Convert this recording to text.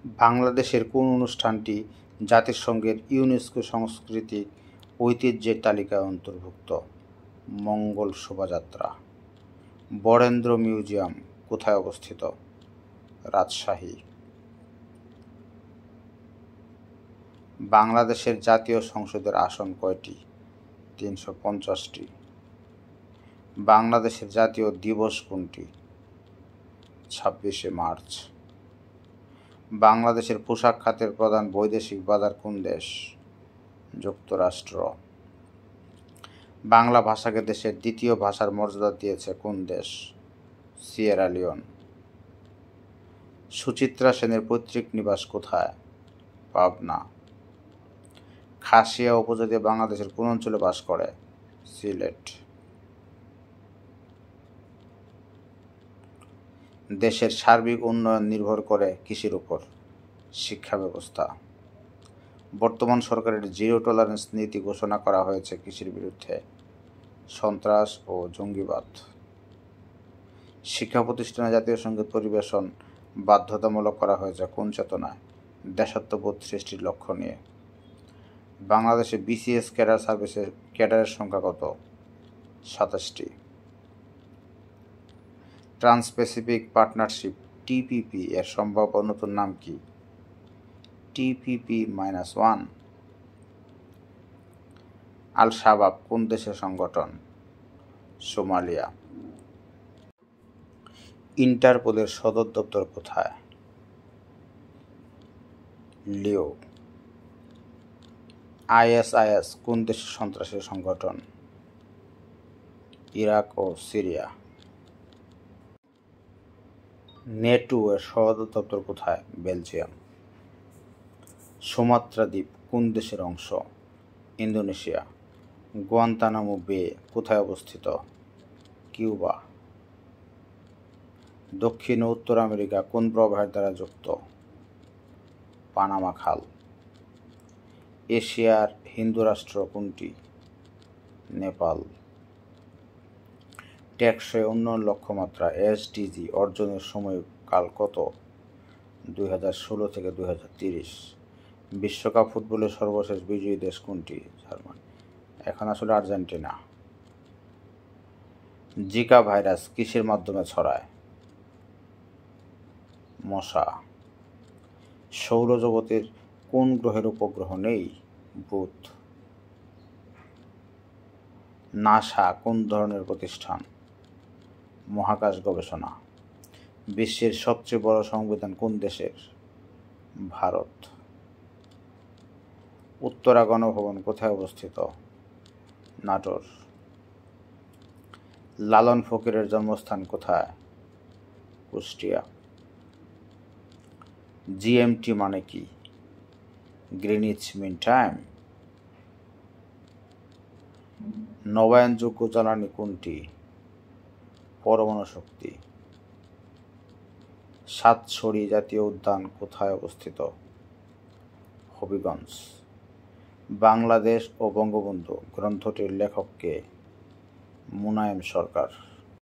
বাংলাদেশের কোন অনুষ্ঠানটি জাতিসংঘের ইউনেস্কো সাংস্কৃতিক ঐতিহ্যের তালিকায় অন্তর্ভুক্ত? মঙ্গল শোভাযাত্রা। বরেন্দ্র মিউজিয়াম কোথায় অবস্থিত? রাজশাহী। বাংলাদেশের জাতীয় সংসদের আসন কয়টি? 350টি। বাংলাদেশের জাতীয় দিবস কোনটি? 26শে মার্চ। বাংলাদেশের পোশাক খাতের প্রধান বৈদেশিক বাজার কোন দেশ? যুক্তরাষ্ট্র। বাংলা ভাষাকে দেশের দ্বিতীয় ভাষার মর্যাদা দিয়েছে কোন দেশ? Sierra Leone. সুচিত্রা সেনের পৈতৃক নিবাস কোথায়? পাবনা। খাসিয়া উপজাতি বাংলাদেশের কোন অঞ্চলে বাস করে? সিলেট। দেশের সার্বিক উন্নয়ন নির্ভর করে কিসের উপর? শিক্ষা ব্যবস্থা। বর্তমান সরকারের জিরো টলারেন্স নীতি ঘোষণা করা হয়েছে কিসের বিরুদ্ধে? সন্ত্রাস ও জঙ্গিবাদ। শিক্ষা প্রতিষ্ঠানে জাতীয় সঙ্গীত পরিবেশন বাধ্যতামূলক করা হয়েছে কোন চেতনায়? দেশাত্মবোধ সৃষ্টির লক্ষ্য নিয়ে। বাংলাদেশে বিসিএস ক্যাডার সার্ভিসের ক্যাডারের সংখ্যা কত? 27টি। ট্রান্স প্যাসিফিক পার্টনারশিপ টিপিপি এর সম্ভাব্য নতুন নাম কি? TPP-1। আল শাবাব কোন দেশের সংগঠন? সোমালিয়া। ইন্টারপোলের সদর দপ্তর কোথায়? লিও। ISIS কোন দেশের সন্ত্রাসী সংগঠন? ইরাক ও সিরিয়া। নেটো এর সদর দপ্তর কোথায়? বেলজিয়াম। সুমাত্রা দ্বীপ কোন দেশের অংশ? ইন্দোনেশিয়া। গুয়ান্তানামো বে কোথায় অবস্থিত? কিউবা। দক্ষিণ ও উত্তর আমেরিকা কোন প্রবাহের দ্বারা যুক্ত? পানামা খাল। এশিয়ার হিন্দু রাষ্ট্র কোনটি? নেপাল। টেকসই উন্নয়ন লক্ষ্যমাত্রা SDG অর্জনের সময়কাল কত? 2016 থেকে 2030। বিশ্বকাপ ফুটবলের সর্বশেষ বিজয়ী দেশ কোনটি? জার্মানি। এখন আসলে আর্জেন্টিনা। জিকা ভাইরাস কিসের মাধ্যমে ছড়ায়? মশা। সৌরজগতের কোন গ্রহের উপগ্রহ নেই? বুধ। নাসা কোন ধরনের প্রতিষ্ঠান? মহাকাশ গবেষণা। বিশ্বের সবচেয়ে বড় সংবিধান কোন দেশের? ভারত। উত্তরা গণভবন কোথায় অবস্থিত? নাটোর। লালন ফকিরের জন্মস্থান কোথায়? কুষ্টিয়া। GMT মানে কি? Greenidge mean time. নবায়নযোগ্য জ্বালানি কোনটি? পরমাণু শক্তি। সাতছড়ি জাতীয় উদ্যান কোথায় অবস্থিত? হবিগঞ্জ। বাংলাদেশ ও বঙ্গবন্ধু গ্রন্থটির লেখক কে? মুনায়েম সরকার।